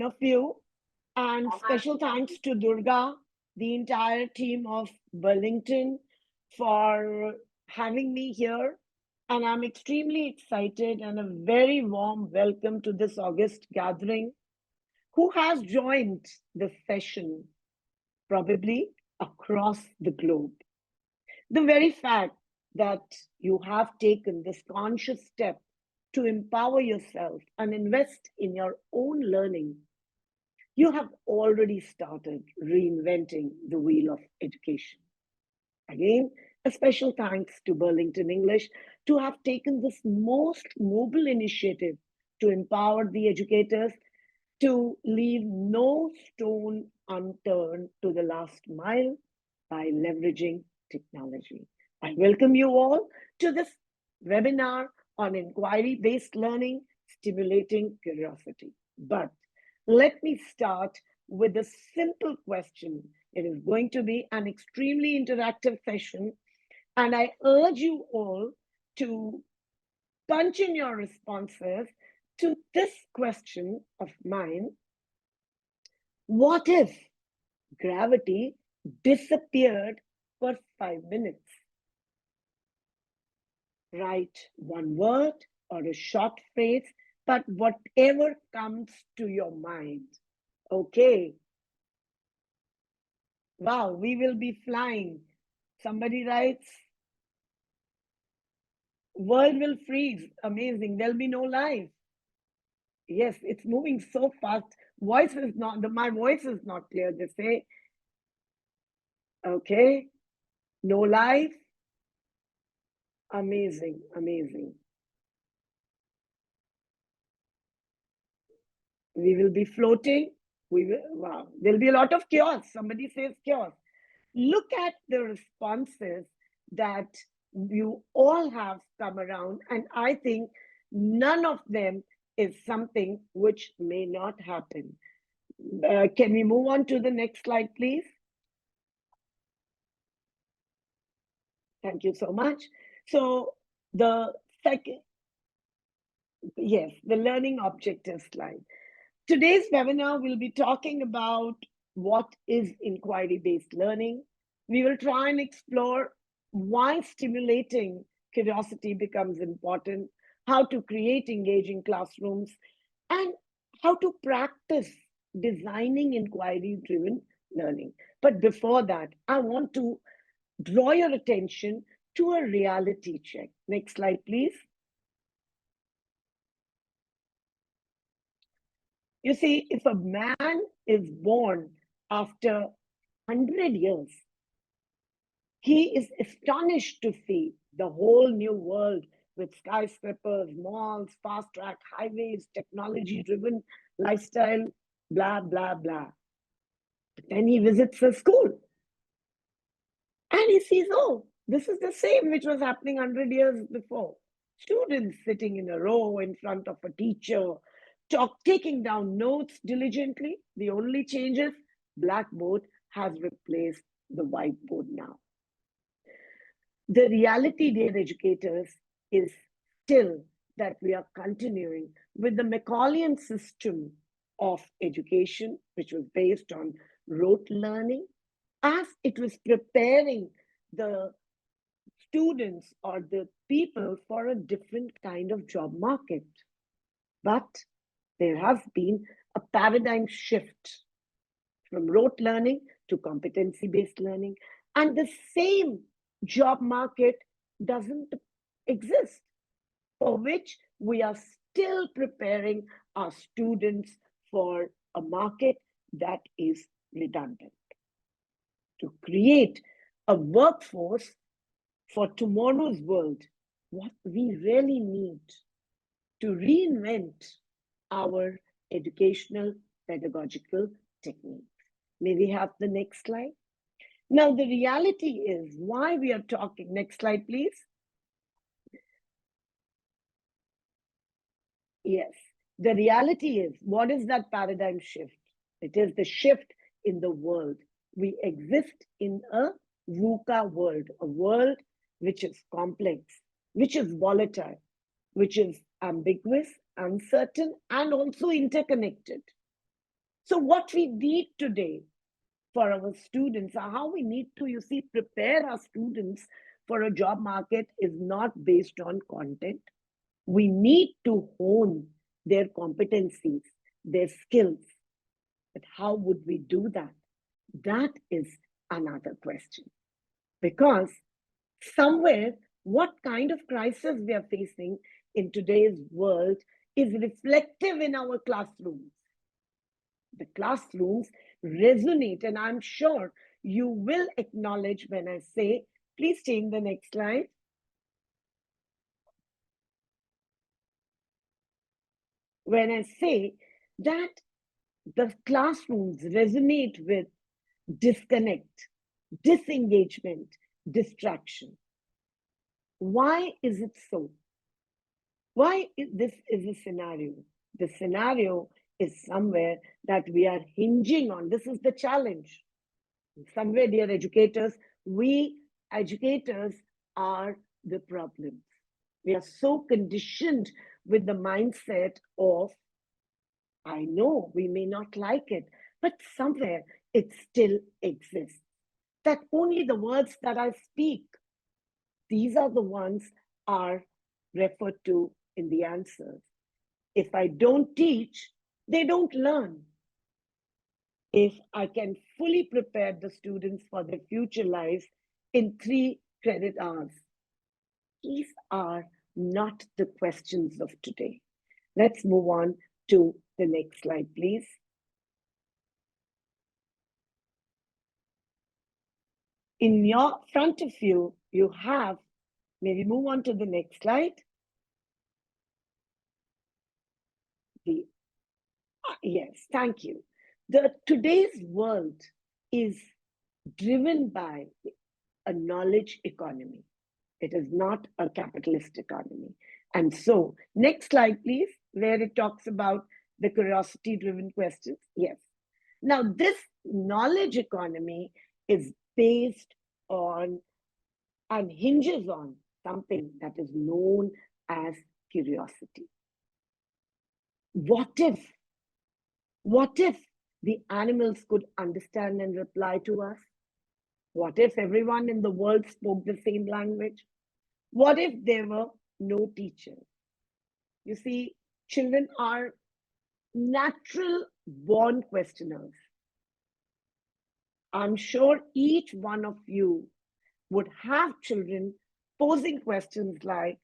of you. And special thanks to Durga, the entire team of Burlington for having me here. And I'm extremely excited and a very warm welcome to this August gathering. Who has joined the session, probably across the globe? The very fact that you have taken this conscious step to empower yourself and invest in your own learning, you have already started reinventing the wheel of education. Again, a special thanks to Burlington English to have taken this most noble initiative to empower the educators to leave no stone unturned to the last mile by leveraging technology. I welcome you all to this webinar on inquiry-based learning, stimulating curiosity. But let me start with a simple question. It is going to be an extremely interactive session, and I urge you all to punch in your responses to this question of mine. What if gravity disappeared for 5 minutes? Write one word or a short phrase, but whatever comes to your mind. Okay. Wow, we will be flying. Somebody writes, world will freeze. Amazing. There'll be no life. Yes, it's moving so fast. My voice is not clear. They say, okay, no life. Amazing, amazing. We will be floating. Wow, there'll be a lot of chaos. Somebody says chaos. Look at the responses that you all have come around, and I think none of them is something which may not happen. Can we move on to the next slide, please? Thank you so much. So the second, yes, the learning objective slide. Today's webinar will be talking about what is inquiry-based learning. We will try and explore why stimulating curiosity becomes important, how to create engaging classrooms, and how to practice designing inquiry-driven learning. But before that, I want to draw your attention to a reality check. Next slide, please. You see, if a man is born after 100 years, he is astonished to see the whole new world with skyscrapers, malls, fast track highways, technology driven lifestyle, blah, blah, blah. But then he visits a school and he sees, oh, this is the same which was happening 100 years before. Students sitting in a row in front of a teacher, taking down notes diligently. The only change is blackboard has replaced the whiteboard now. The reality, dear educators, is still that we are continuing with the Macaulayan system of education, which was based on rote learning, as it was preparing the students or the people for a different kind of job market. But there has been a paradigm shift from rote learning to competency-based learning, and the same job market doesn't exist, for which we are still preparing our students for a market that is redundant. To create a workforce for tomorrow's world, what we really need to reinvent our educational pedagogical techniques. May we have the next slide? Now, the reality is why we are talking. Next slide, please. Yes, the reality is, what is that paradigm shift? It is the shift in the world. We exist in a VUCA world, a world which is complex, which is volatile, which is ambiguous, uncertain, and also interconnected. So what we need today for our students, or how we need to, you see, prepare our students for a job market is not based on content. We need to hone their competencies, their skills. But how would we do that? That is another question. Because somewhere, what kind of crisis we are facing in today's world is reflective in our classrooms. The classrooms resonate, and I'm sure you will acknowledge when I say, please change the next slide. When I say that the classrooms resonate with disconnect, disengagement, distraction. Why is it so? Why this is a scenario? The scenario is somewhere that we are hinging on. This is the challenge. Somewhere, dear educators, we educators are the problems. We are so conditioned with the mindset of, I know we may not like it, but somewhere it still exists. That only the words that I speak, these are the ones are referred to in the answers. If I don't teach, they don't learn. If I can fully prepare the students for their future lives in 3 credit hours, these are not the questions of today. Let's move on to the next slide, please. In your front of you, you have, maybe move on to the next slide. Yes, thank you. Today's world is driven by a knowledge economy. It is not a capitalist economy. And so, next slide, please, where it talks about the curiosity-driven questions. Yes. Now, this knowledge economy is based on and hinges on something that is known as curiosity. What if the animals could understand and reply to us? What if everyone in the world spoke the same language? What if there were no teachers? You see, children are natural born questioners. I'm sure each one of you would have children posing questions like,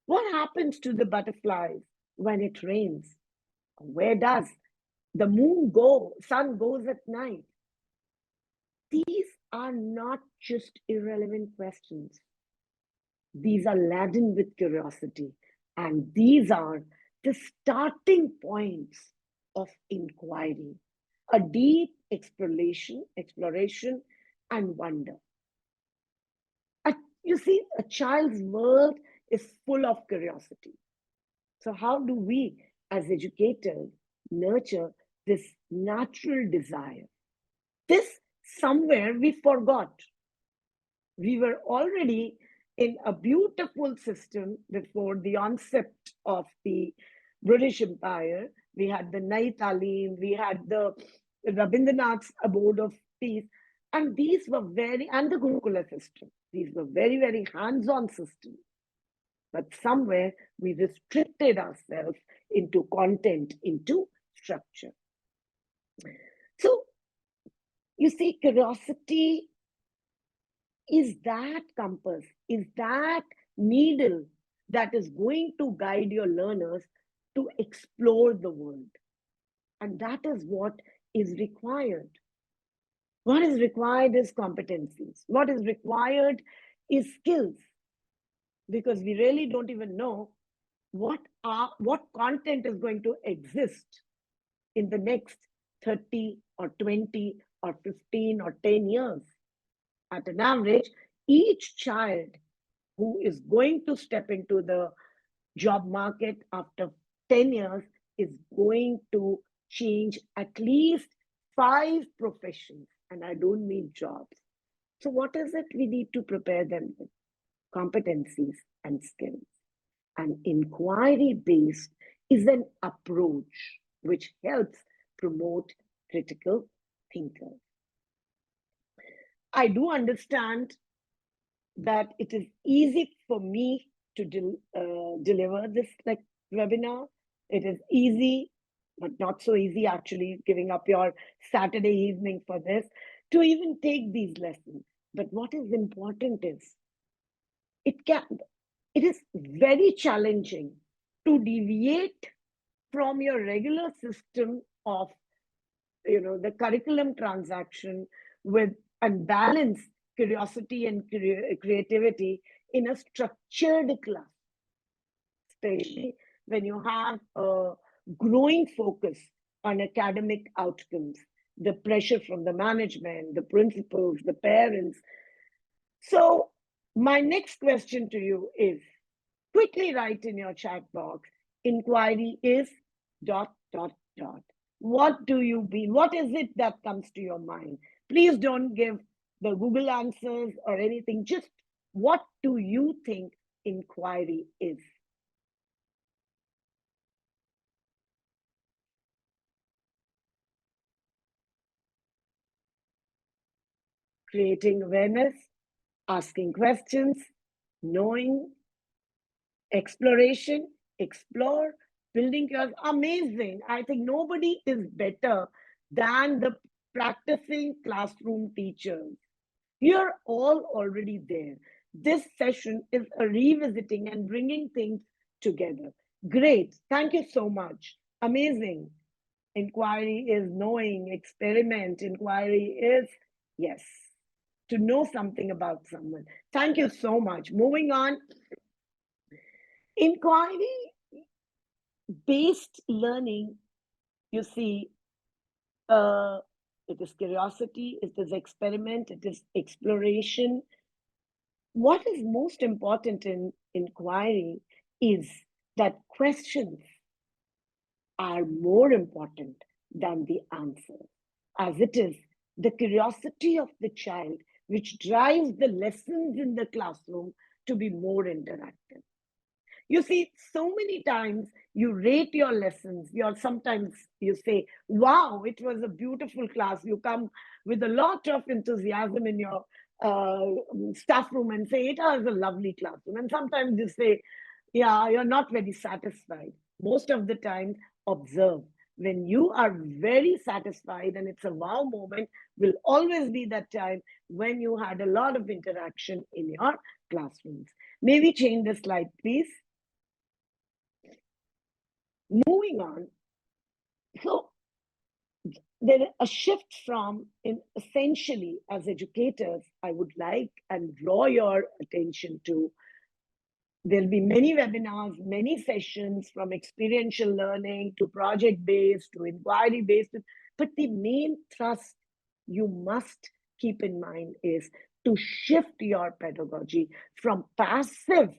what happens to the butterflies when it rains? Where does the moon go? Sun goes at night. These are not just irrelevant questions. These are laden with curiosity, and these are the starting points of inquiry, a deep exploration, and wonder. You see, a child's world is full of curiosity. So how do we, as educators, nurture this natural desire? This somewhere we forgot. We were already in a beautiful system before the onset of the British Empire. We had the Nai Talim, we had the Rabindranath's Abode of Peace, and these were and the Gurukula system. These were very, very hands-on systems. But somewhere we restricted ourselves into content, into structure. So, you see, curiosity is that compass, is that needle that is going to guide your learners to explore the world. And that is what is required. What is required is competencies. What is required is skills. Because we really don't even know what content is going to exist in the next 30 or 20 or 15 or 10 years. At an average, each child who is going to step into the job market after 10 years is going to change at least 5 professions. And I don't mean jobs. So what is it we need to prepare them with? Competencies and skills. And inquiry-based is an approach which helps promote critical thinkers. I do understand that it is easy for me to deliver this webinar. It is easy, but not so easy actually, giving up your Saturday evening for this, to even take these lessons. But what is important is it is very challenging to deviate from your regular system of the curriculum transaction with and balance curiosity and creativity in a structured class, especially when you have a growing focus on academic outcomes, the pressure from the management, the principals, the parents. So my next question to you is, quickly write in your chat box, inquiry is ... What do you mean? What is it that comes to your mind? Please don't give the Google answers or anything. Just what do you think inquiry is? Creating awareness, asking questions, knowing, exploration, explore, building yours. Amazing. I think nobody is better than the practicing classroom teachers. You're all already there. This session is a revisiting and bringing things together. Great. Thank you so much. Amazing. Inquiry is knowing, experiment. Inquiry is, yes, to know something about someone. Thank you so much. Moving on. Inquiry based learning, you see, it is curiosity, it is experiment, it is exploration. What is most important in inquiry is that questions are more important than the answer, as it is the curiosity of the child which drives the lessons in the classroom to be more interactive. You see, so many times you rate your lessons. Sometimes you say, wow, it was a beautiful class. You come with a lot of enthusiasm in your staff room and say, it was a lovely classroom. And sometimes you say, yeah, you're not very satisfied. Most of the time, observe. When you are very satisfied and it's a wow moment, will always be that time when you had a lot of interaction in your classrooms. May we change the slide, please? Moving on. So there is a shift from, essentially, as educators, I would like and draw your attention to. There'll be many webinars, many sessions, from experiential learning to project-based to inquiry-based. But the main thrust you must keep in mind is to shift your pedagogy from passive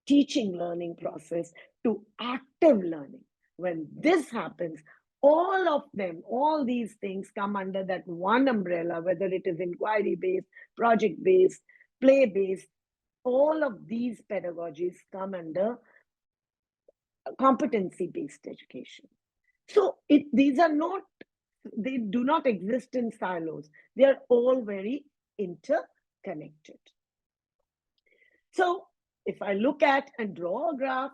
teaching learning process to active learning. When this happens, all of them, all these things come under that one umbrella, whether it is inquiry-based, project-based, play-based. All of these pedagogies come under competency-based education. So these are not, they do not exist in silos. They are all very interconnected. So if I look at and draw a graph,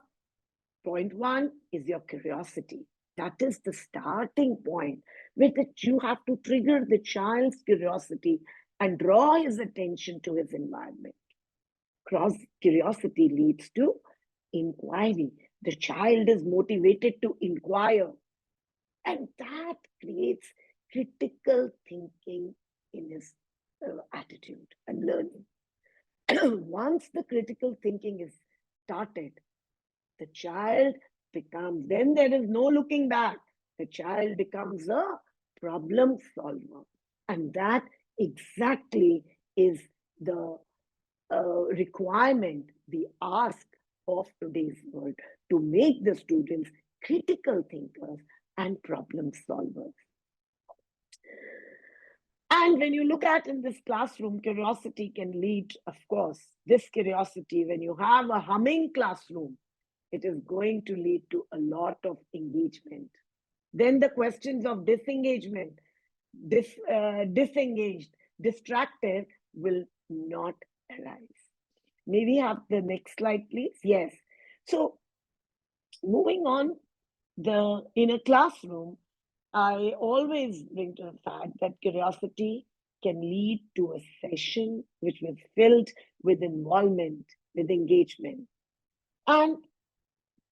point one is your curiosity. That is the starting point with which you have to trigger the child's curiosity and draw his attention to his environment. Curiosity leads to inquiry. The child is motivated to inquire, and that creates critical thinking in his attitude and learning. Once the critical thinking is started, the child becomes, then there is no looking back. The child becomes a problem solver. And that exactly is the requirement, the ask of today's world, to make the students critical thinkers and problem solvers. And when you look at in this classroom, curiosity can lead, of course, this curiosity, when you have a humming classroom, it is going to lead to a lot of engagement. Then the questions of disengagement, disengaged, distracted will not arise. May we have the next slide, please? Yes. So moving on, in a classroom, I always bring to the fact that curiosity can lead to a session which was filled with involvement, with engagement. And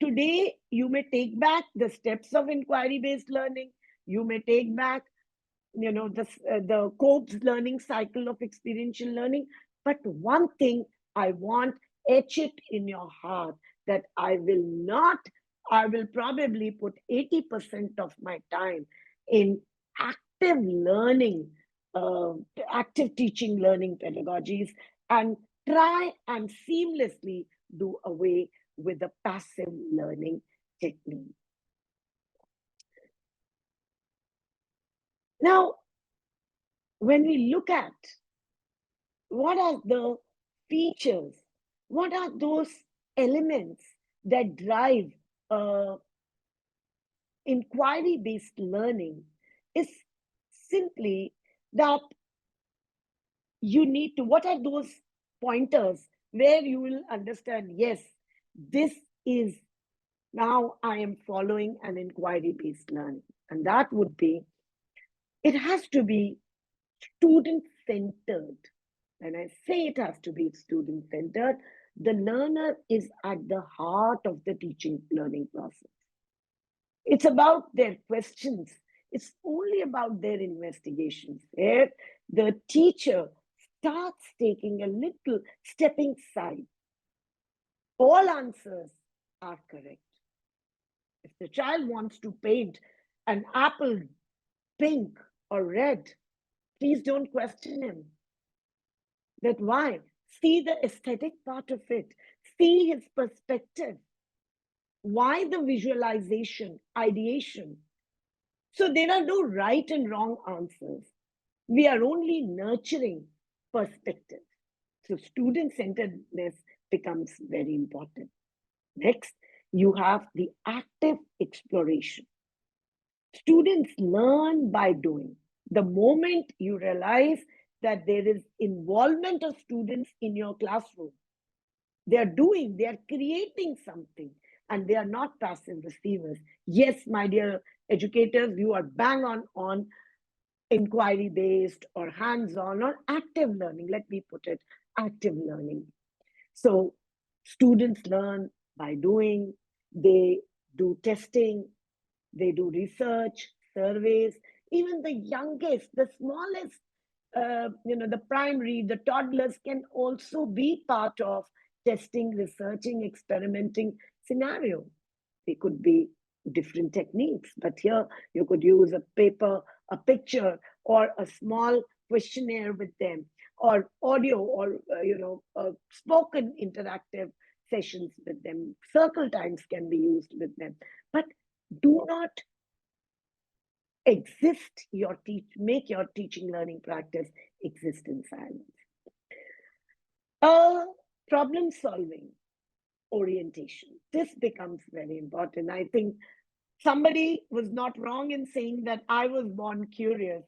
today, you may take back the steps of inquiry-based learning. You may take back, the Cope's learning cycle of experiential learning. But one thing I want, etch it in your heart, that I will probably put 80% of my time in active learning, active teaching learning pedagogies, and try and seamlessly do away with the passive learning technique. Now, when we look at what are the features, what are those elements that drive inquiry-based learning, is simply that you need to, what are those pointers where you will understand, yes, this is, now I am following an inquiry-based learning. And that would be, it has to be student-centered. When I say it has to be student-centered, the learner is at the heart of the teaching learning process. It's about their questions. It's only about their investigations, where the teacher starts taking a little stepping side. All answers are correct. If the child wants to paint an apple pink or red, please don't question him. That why? See the aesthetic part of it. See his perspective. Why the visualization, ideation? So there are no right and wrong answers. We are only nurturing perspective. So student-centeredness becomes very important. Next, you have the active exploration. Students learn by doing. The moment you realize that there is involvement of students in your classroom, they are doing, they are creating something, and they are not passive receivers. Yes, my dear educators, you are bang on inquiry-based or hands-on or active learning. Let me put it, active learning. So students learn by doing, they do testing, they do research, surveys. Even the youngest, the smallest, the primary, the toddlers can also be part of testing, researching, experimenting scenario. They could be different techniques, but here you could use a paper, a picture, or a small questionnaire with them, or audio, or spoken interactive sessions with them. Circle times can be used with them, but do not make your teaching learning practice exist in silence. Problem solving orientation. This becomes very important. I think somebody was not wrong in saying that I was born curious.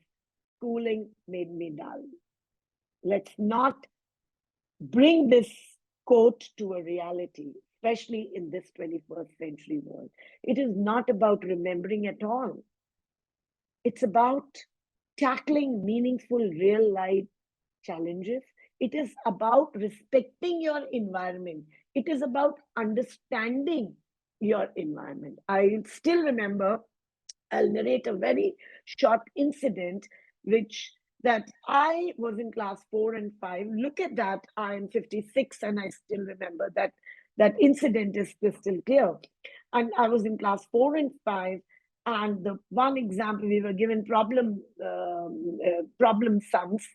Schooling made me dull. Let's not bring this quote to a reality, especially in this 21st century world. It is not about remembering at all. It's about tackling meaningful real life challenges. It is about respecting your environment. It is about understanding your environment. I still remember, I'll narrate a very short incident, that I was in class 4 and 5. Look at that, I'm 56 and I still remember that incident is crystal clear. And I was in class 4 and 5, and the one example, we were given problem sums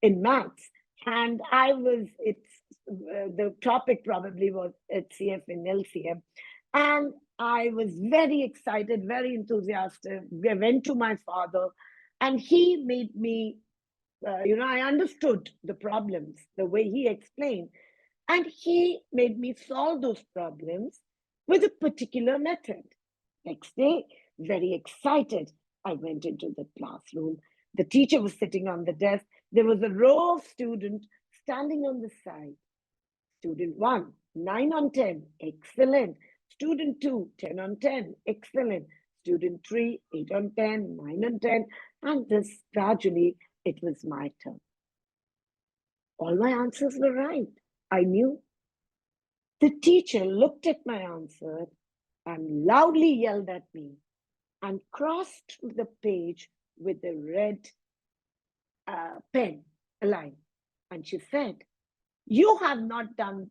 in maths, and the topic probably was HCF and LCM, and I was very excited, very enthusiastic. I went to my father, and he made me, I understood the problems the way he explained, and he made me solve those problems with a particular method. Next day, Very excited, I went into the classroom. The teacher was sitting on the desk. There was a row of students standing on the side. Student 1, 9 on 10, excellent. Student 2, 10 on 10, excellent. Student 3, 8 on 10, 9 on 10. And this gradually, it was my turn. All my answers were right. I knew. The teacher looked at my answer and loudly yelled at me and crossed the page with a red pen, a line. And she said, "You have not done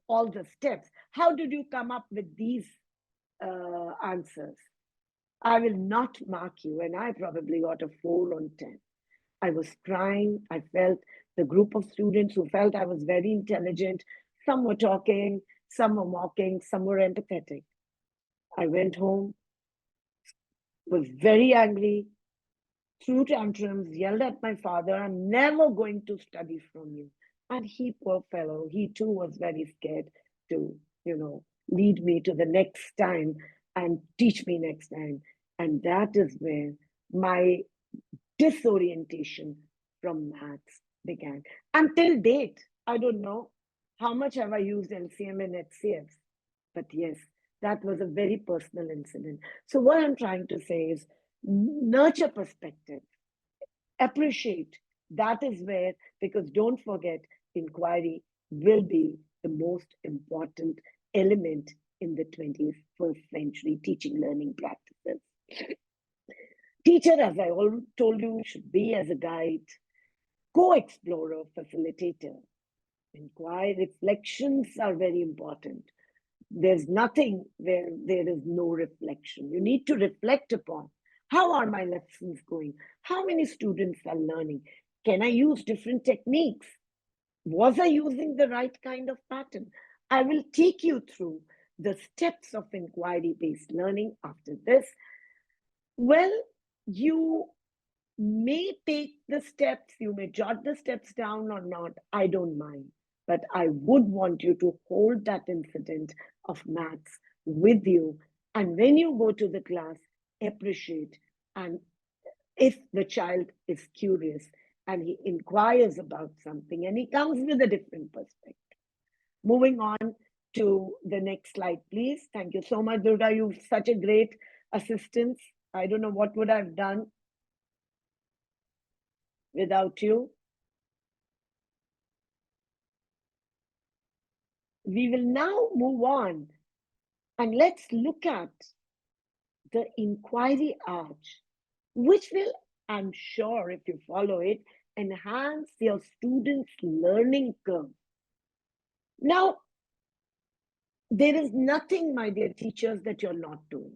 all the steps. How did you come up with these answers? I will not mark you." And I probably got a 4 on 10. I was crying. I felt the group of students who felt I was very intelligent. Some were talking, some were mocking, some were empathetic. I went home, was very angry, threw tantrums, yelled at my father, "I'm never going to study from you." And he, poor fellow, he too was very scared to, lead me to the next time and teach me next time. And that is where my disorientation from maths began. Until date, I don't know how much have I used LCM and HCF, but yes, that was a very personal incident. So what I'm trying to say is nurture perspective, appreciate. That is where, because don't forget, inquiry will be the most important element in the 21st century teaching learning practices. Teacher, as I told you, should be as a guide, co-explorer, facilitator. Inquiry, reflections are very important. There's nothing where there is no reflection. You need to reflect upon, how are my lessons going? How many students are learning? Can I use different techniques? Was I using the right kind of pattern? I will take you through the steps of inquiry-based learning after this. Well, you may take the steps, you may jot the steps down or not, I don't mind. But I would want you to hold that incident of maths with you. And when you go to the class, appreciate. And if the child is curious and he inquires about something and he comes with a different perspective. Moving on to the next slide, please. Thank you so much, Durga. You've such a great assistance. I don't know what would I've done without you. We will now move on and let's look at the inquiry arch, which will, I'm sure, if you follow it, enhance your students' learning curve. Now, there is nothing, my dear teachers, that you're not doing.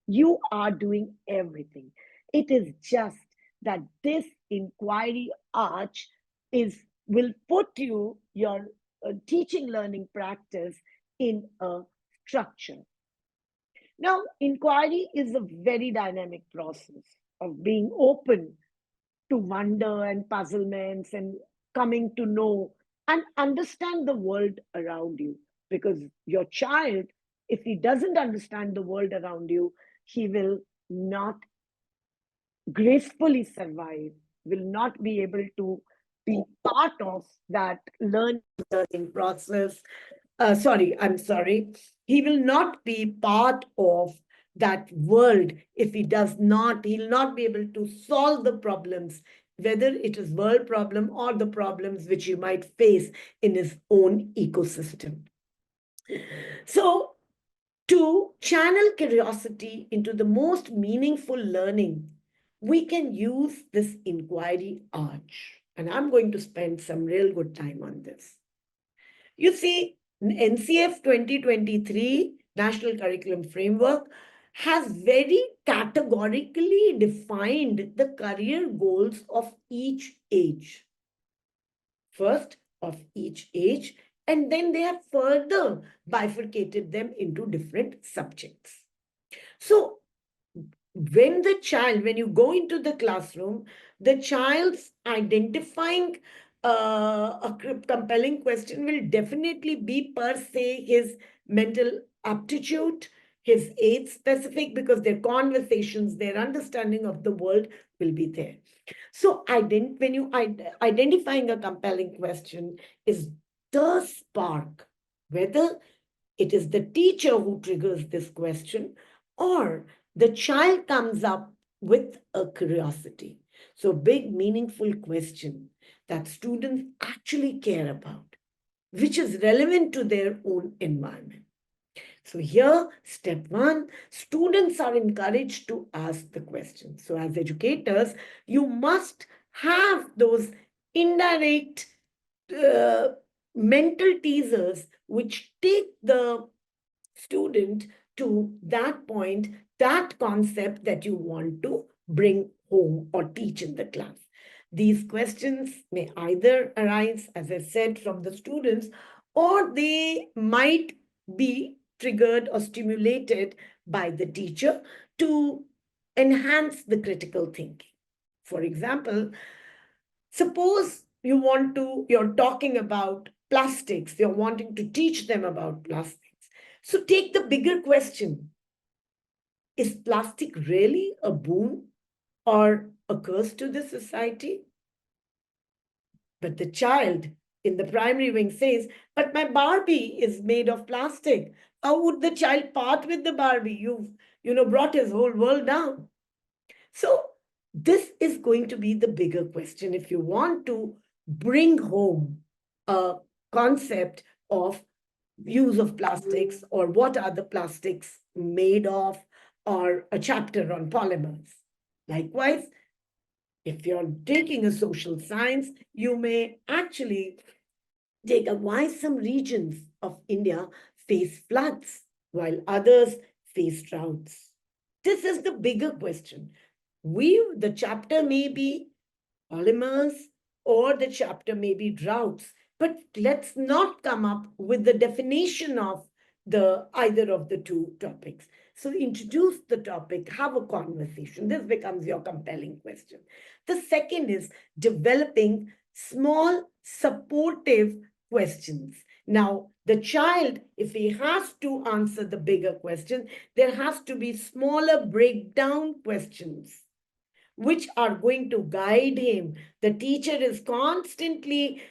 You are doing everything. It is just that this inquiry arch will put your teaching learning practice in a structure. Now, inquiry is a very dynamic process of being open to wonder and puzzlements and coming to know and understand the world around you. Because your child, if he doesn't understand the world around you, he will not gracefully survive, will not be able to be part of that learning process. I'm sorry. He will not be part of that world if he does not, he'll not be able to solve the problems, whether it is world problem or the problems which he might face in his own ecosystem. So, to channel curiosity into the most meaningful learning, we can use this inquiry arch. And I'm going to spend some real good time on this. You see, NCF 2023 National Curriculum Framework has very categorically defined the career goals of each age. First, of each age, and then they have further bifurcated them into different subjects. So, when you go into the classroom, the child's identifying a compelling question will definitely be per se his mental aptitude, his age specific, because their conversations, their understanding of the world will be there. So when you identifying a compelling question is the spark, whether it is the teacher who triggers this question or the child comes up with a curiosity. So big, meaningful question that students actually care about, which is relevant to their own environment. So here, step one, students are encouraged to ask the question. So as educators, you must have those indirect uh, mental teasers which take the student to that point, that concept that you want to bring home or teach in the class. These questions may either arise, as I said, from the students, or they might be triggered or stimulated by the teacher to enhance the critical thinking. For example, suppose you're talking about plastics, you're wanting to teach them about plastics. So take the bigger question. Is plastic really a boon or a curse to the society? But the child in the primary wing says, but my Barbie is made of plastic. How would the child part with the Barbie? You've brought his whole world down. So this is going to be the bigger question if you want to bring home a concept of use of plastics or what are the plastics made of, or a chapter on polymers. Likewise, if you're taking a social science, you may actually take up why some regions of India face floods while others face droughts. This is the bigger question. The chapter may be polymers or the chapter may be droughts, but let's not come up with the definition of the either of the two topics. So introduce the topic, have a conversation. This becomes your compelling question. The second is developing small supportive questions. Now, the child, if he has to answer the bigger question, there has to be smaller breakdown questions which are going to guide him. The teacher is constantly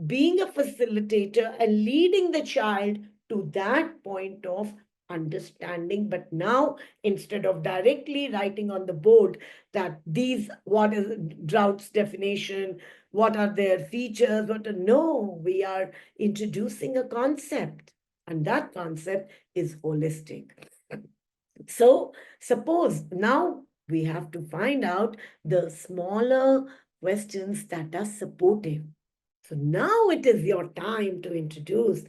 being a facilitator and leading the child to that point of understanding. But now, instead of directly writing on the board that what is drought's definition, what are their features, no, we are introducing a concept, and that concept is holistic. So suppose now we have to find out the smaller questions that are supportive. So now it is your time to introduce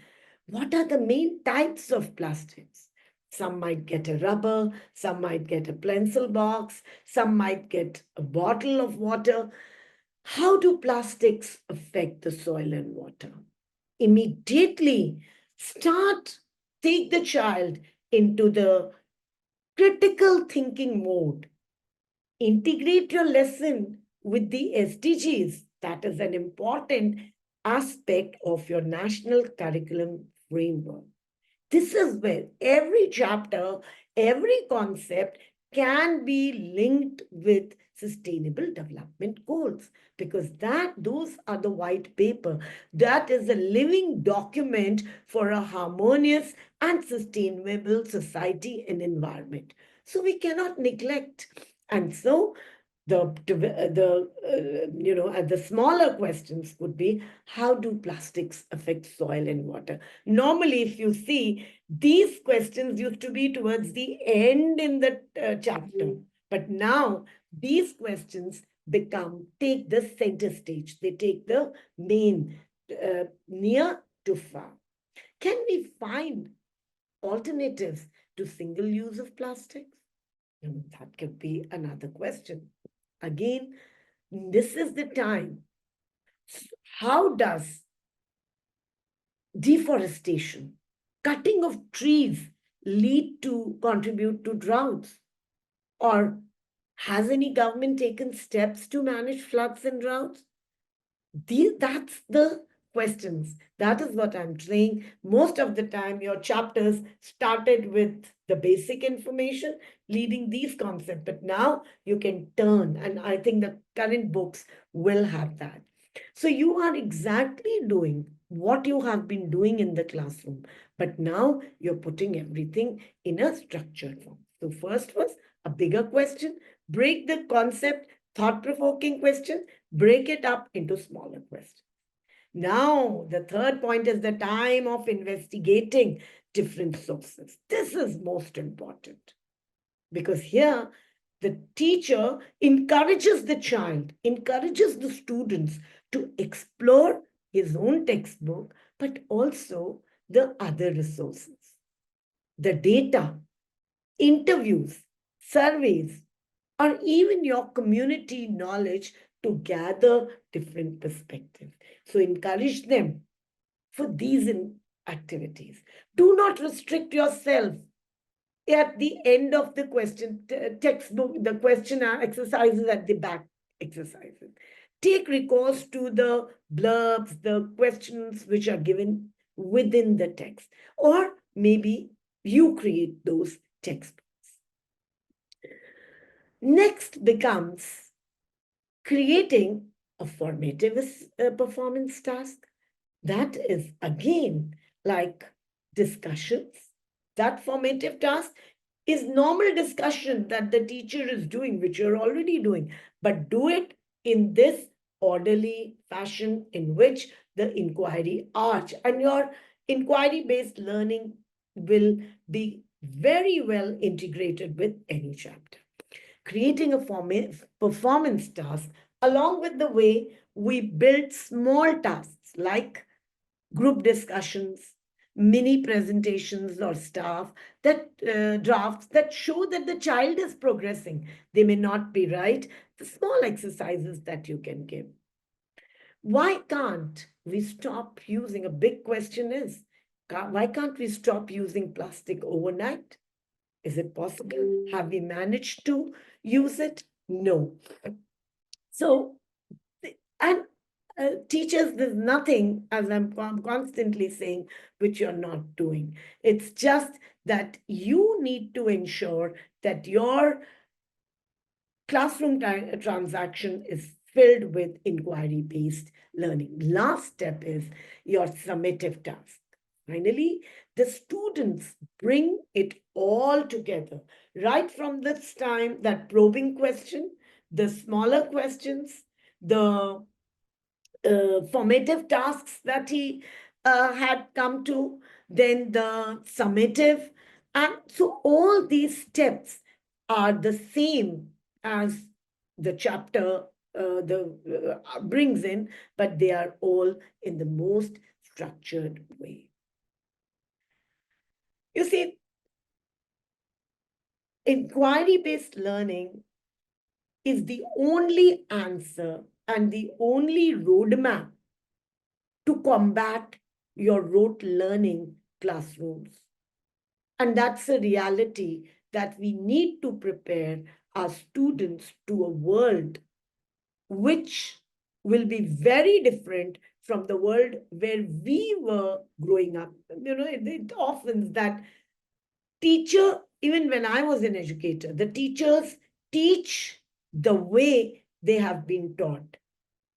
what are the main types of plastics. Some might get a rubber, some might get a pencil box, some might get a bottle of water. How do plastics affect the soil and water? Immediately take the child into the critical thinking mode. Integrate your lesson with the SDGs. That is an important aspect of your national curriculum framework. This is where every chapter, every concept can be linked with sustainable development goals, because those are the white paper. That is a living document for a harmonious and sustainable society and environment. So we cannot neglect. And so the smaller questions would be, how do plastics affect soil and water? Normally, if you see, these questions used to be towards the end in the chapter, but now these questions take the center stage. They take the main near to far. Can we find alternatives to single use of plastics? That could be another question. Again, this is the time. How does deforestation, cutting of trees, contribute to droughts? Or has any government taken steps to manage floods and droughts? That's the questions. That is what I'm saying. Most of the time, your chapters started with the basic information, leading these concepts, but now you can turn, and I think the current books will have that. So you are exactly doing what you have been doing in the classroom, but now you're putting everything in a structured form. So first was a bigger question, break the concept, thought-provoking question, break it up into smaller questions. Now, the third point is the time of investigating different sources. This is most important because here the teacher encourages the child, encourages the students to explore his own textbook, but also the other resources, the data, interviews, surveys, or even your community knowledge to gather different perspectives. So encourage them for these activities. Do not restrict yourself at the end of the question textbook, the question exercises at the back exercises. Take recourse to the blurbs, the questions which are given within the text, or maybe you create those textbooks. Next becomes creating a formative performance task. That is again like discussions. That formative task is normal discussion that the teacher is doing, which you're already doing, but do it in this orderly fashion in which the inquiry arch and your inquiry-based learning will be very well integrated with any chapter. Creating a performance task along with the way we build small tasks like group discussions, mini presentations or staff that drafts that show that the child is progressing. They may not be right. The small exercises that you can give. Why can't we stop using, a big question is, why can't we stop using plastic overnight? Is it possible? Have we managed to use it? No. So, and teachers, there's nothing, as I'm constantly saying, which you're not doing. It's just that you need to ensure that your classroom transaction is filled with inquiry-based learning. Last step is your summative task. Finally, the students bring it all together, right from this time, that probing question, the smaller questions, the formative tasks that he had come to, then the summative. And so all these steps are the same as the chapter brings in, but they are all in the most structured way. You see, inquiry-based learning is the only answer and the only roadmap to combat your rote learning classrooms. And that's a reality that we need to prepare our students to a world which will be very different from the world where we were growing up. You know, it often that teacher, even when I was an educator, the teachers teach the way they have been taught.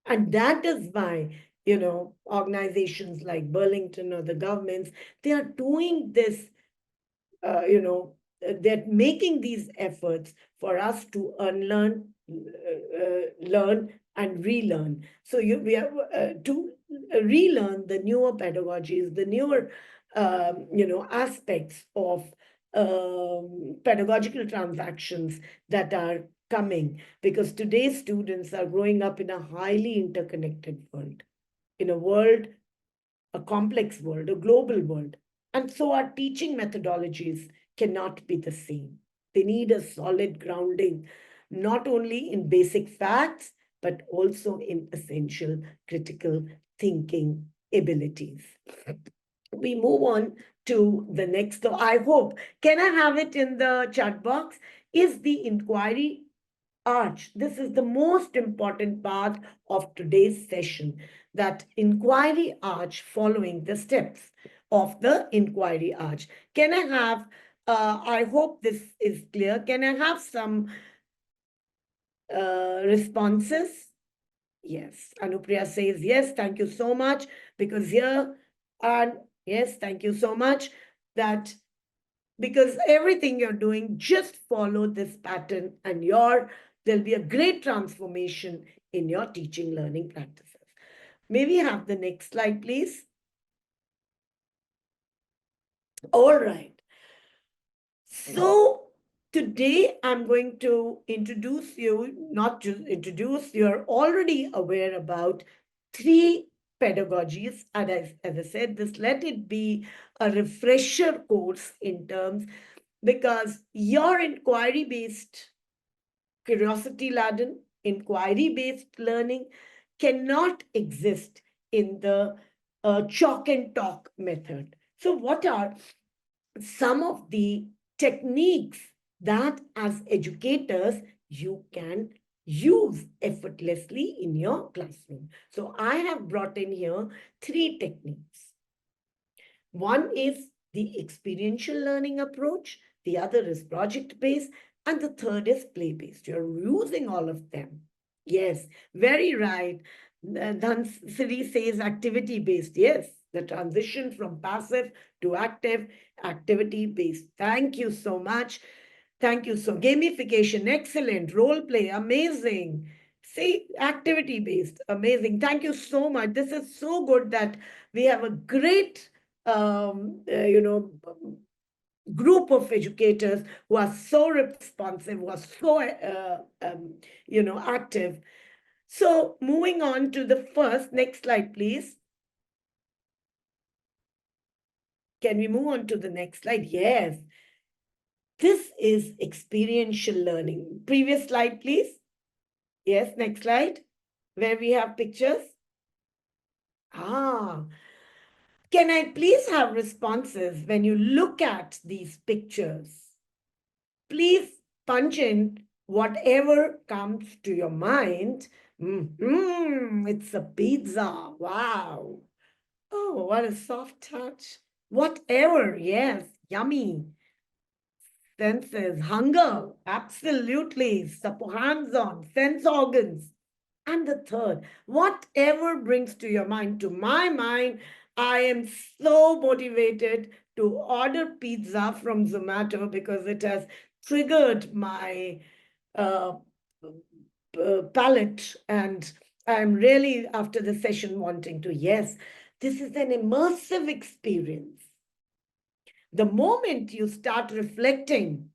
And that is why, you know, organizations like Burlington or the governments, they are doing this, they're making these efforts for us to unlearn, learn, and relearn. So we have to relearn the newer pedagogies, the newer, aspects of pedagogical transactions that are coming, because today's students are growing up in a highly interconnected world, in a world, a complex world, a global world. And so our teaching methodologies cannot be the same. They need a solid grounding, not only in basic facts, but also in essential critical thinking abilities. We move on to the next. So I hope, can I have it in the chat box? Is the inquiry arch. This is the most important part of today's session, that inquiry arch following the steps of the inquiry arch. Can I have, I hope this is clear. Can I have some responses? Yes, Anupriya says yes, thank you so much, because here, and yes, thank you so much, that because everything you're doing, just follow this pattern and there'll be a great transformation in your teaching learning practices. May we have the next slide, please? All right. So today I'm going to introduce you, not just introduce, you're already aware about three pedagogies. And as I said, let it be a refresher course in terms, because your inquiry-based, curiosity-laden, inquiry-based learning cannot exist in the chalk and talk method. So what are some of the techniques that as educators you can use effortlessly in your classroom? So I have brought in here three techniques. One is the experiential learning approach, the other is project-based, and the third is play-based. You're using all of them. Yes, very right. Dhansiri says activity-based. Yes, the transition from passive to active, activity-based. Thank you so much. Thank you. So gamification, excellent. Role play, amazing. See, activity-based, amazing. Thank you so much. This is so good that we have a great you know, group of educators who are so responsive, who are so, you know, active. So moving on to the first, next slide, please. Can we move on to the next slide? Yes. This is experiential learning. Previous slide, please. Yes, next slide, where we have pictures. Ah, can I please have responses when you look at these pictures? Please punch in whatever comes to your mind. It's a pizza. Wow. Oh, what a soft touch. Whatever. Yes, yummy. Senses, hunger. Absolutely. Hands on. Sense organs. And the third, whatever brings to your mind. To my mind, I am so motivated to order pizza from Zomato because it has triggered my uh, palate. And I'm really, after the session, wanting to, yes, this is an immersive experience. The moment you start reflecting,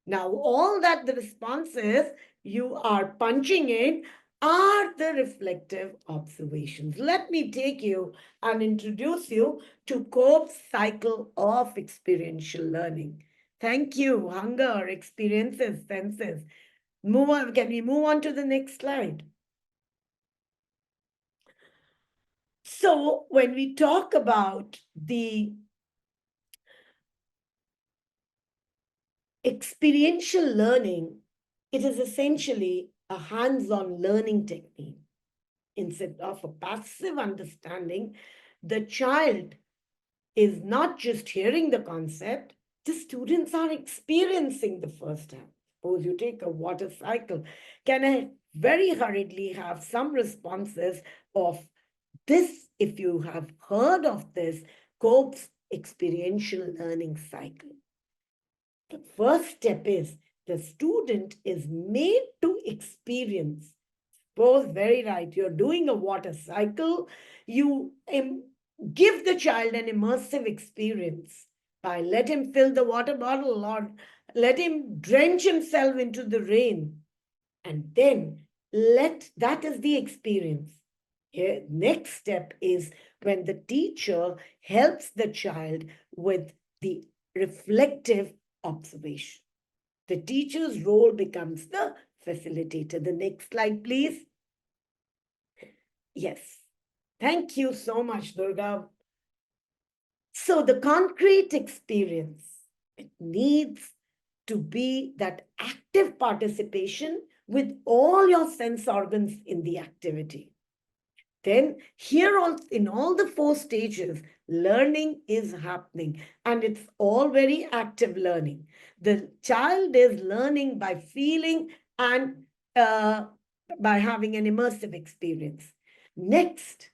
now all that the responses you are punching in are the reflective observations. Let me take you and introduce you to Cope's cycle of experiential learning. Thank you. Hunger, experiences, senses. Move on. Can we move on to the next slide? So when we talk about the experiential learning, it is essentially a hands-on learning technique. Instead of a passive understanding, the child is not just hearing the concept, the students are experiencing the first time. Suppose you take a water cycle. Can I very hurriedly have some responses of this, if you have heard of this, Cope's experiential learning cycle? The first step is the student is made to experience. Suppose, very right, you're doing a water cycle, you give the child an immersive experience by let him fill the water bottle or let him drench himself into the rain. And then that is the experience. Here, next step is when the teacher helps the child with the reflective observation. The teacher's role becomes the facilitator. The next slide, please. Yes. Thank you so much, Durga. So the concrete experience, it needs to be that active participation with all your sense organs in the activity. Then here all in all the four stages, learning is happening, and it's all very active learning. The child is learning by feeling and by having an immersive experience. Next,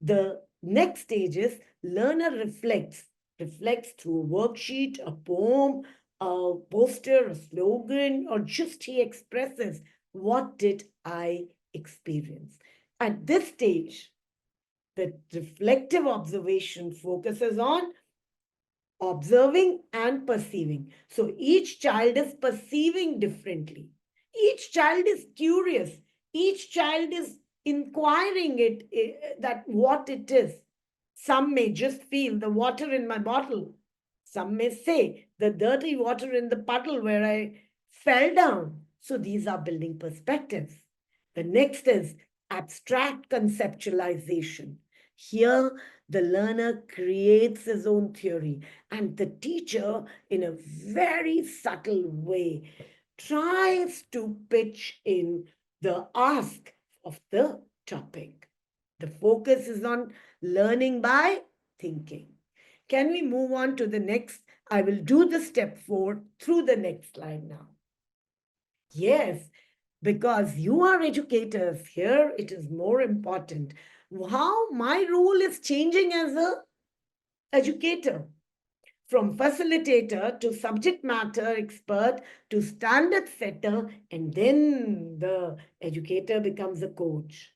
the next stage is learner reflects through a worksheet, a poem, a poster, a slogan, or just he expresses, what did I experience? At this stage, the reflective observation focuses on observing and perceiving. So each child is perceiving differently. Each child is curious. Each child is inquiring that what it is. Some may just feel the water in my bottle. Some may say the dirty water in the puddle where I fell down. So these are building perspectives. The next is abstract conceptualization. Here, the learner creates his own theory, and the teacher, in a very subtle way, tries to pitch in the ask of the topic. The focus is on learning by thinking. Can we move on to the next? I will do the step 4 through the next slide now. Yes, because you are educators here, it is more important how my role is changing as a educator, from facilitator to subject matter expert to standard setter, and then the educator becomes a coach.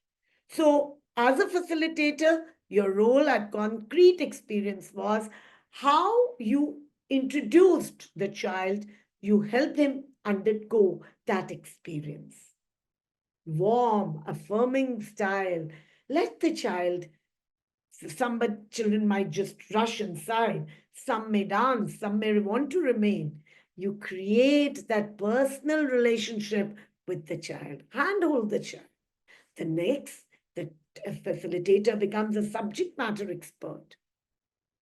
So as a facilitator, your role at Concrete Experience was how you introduced the child, you helped him undergo that experience. Warm, affirming style. Let the child, some children might just rush inside, some may dance, some may want to remain. You create that personal relationship with the child, handhold the child. The next, the facilitator becomes a subject matter expert.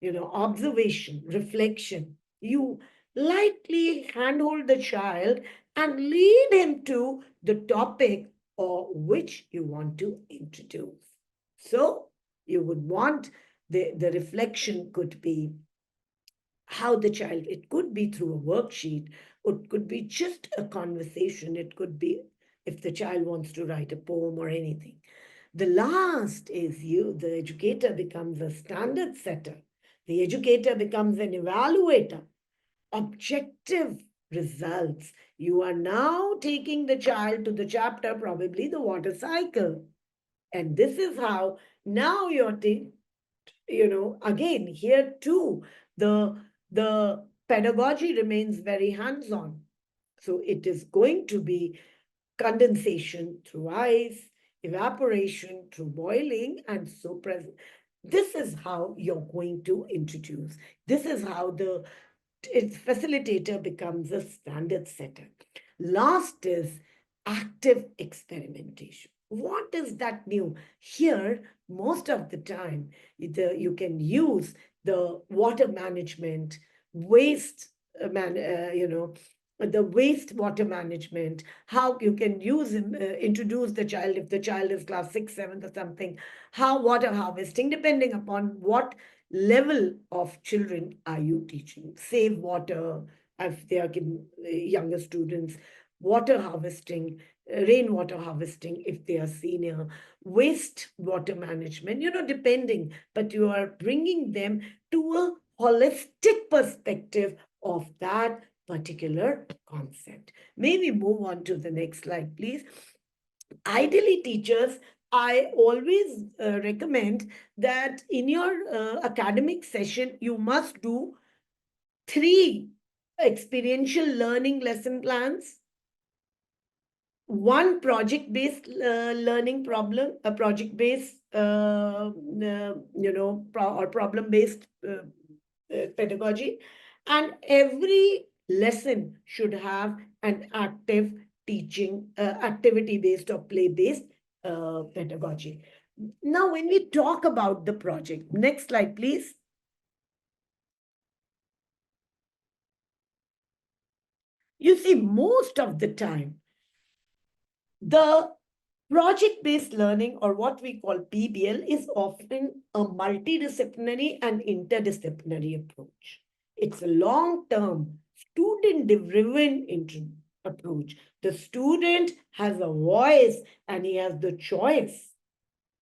Observation, reflection. You lightly handhold the child and lead him to the topic or which you want to introduce. So you would want the reflection could be how the child, it could be through a worksheet, it could be just a conversation, it could be if the child wants to write a poem or anything. The last is the educator becomes a standard setter. The educator becomes an evaluator. Objective results. You are now taking the child to the chapter, probably the water cycle. And this is how now again, here too, the pedagogy remains very hands-on. So it is going to be condensation through ice, evaporation through boiling, and so present. This is how you're going to introduce. This is how the facilitator becomes a standard setter. Last is active experimentation. What is that new? Here, most of the time, you can use the water management, waste the wastewater management, how you can introduce the child if the child is class 6, 7 or something, how water harvesting, depending upon what level of children are you teaching. Save water, if they are younger students, water harvesting, rainwater harvesting if they are senior, waste water management, depending, but you are bringing them to a holistic perspective of that particular concept. May we move on to the next slide, please? Ideally, teachers, I always recommend that in your academic session, you must do 3 experiential learning lesson plans, 1 project-based learning problem, a project-based, or problem-based pedagogy, and every lesson should have an active teaching, activity-based or play-based pedagogy. Now, when we talk about the project, next slide, please. You see, most of the time, The project-based learning, or what we call PBL, is often a multidisciplinary and interdisciplinary approach. It's a long-term, student-driven approach. The student has a voice and he has the choice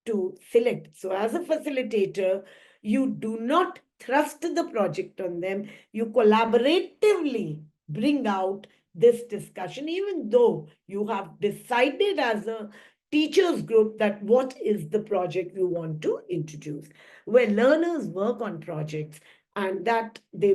to select. So as a facilitator, you do not thrust the project on them. You collaboratively bring out this discussion, even though you have decided as a teachers group that what is the project you want to introduce, where learners work on projects and that they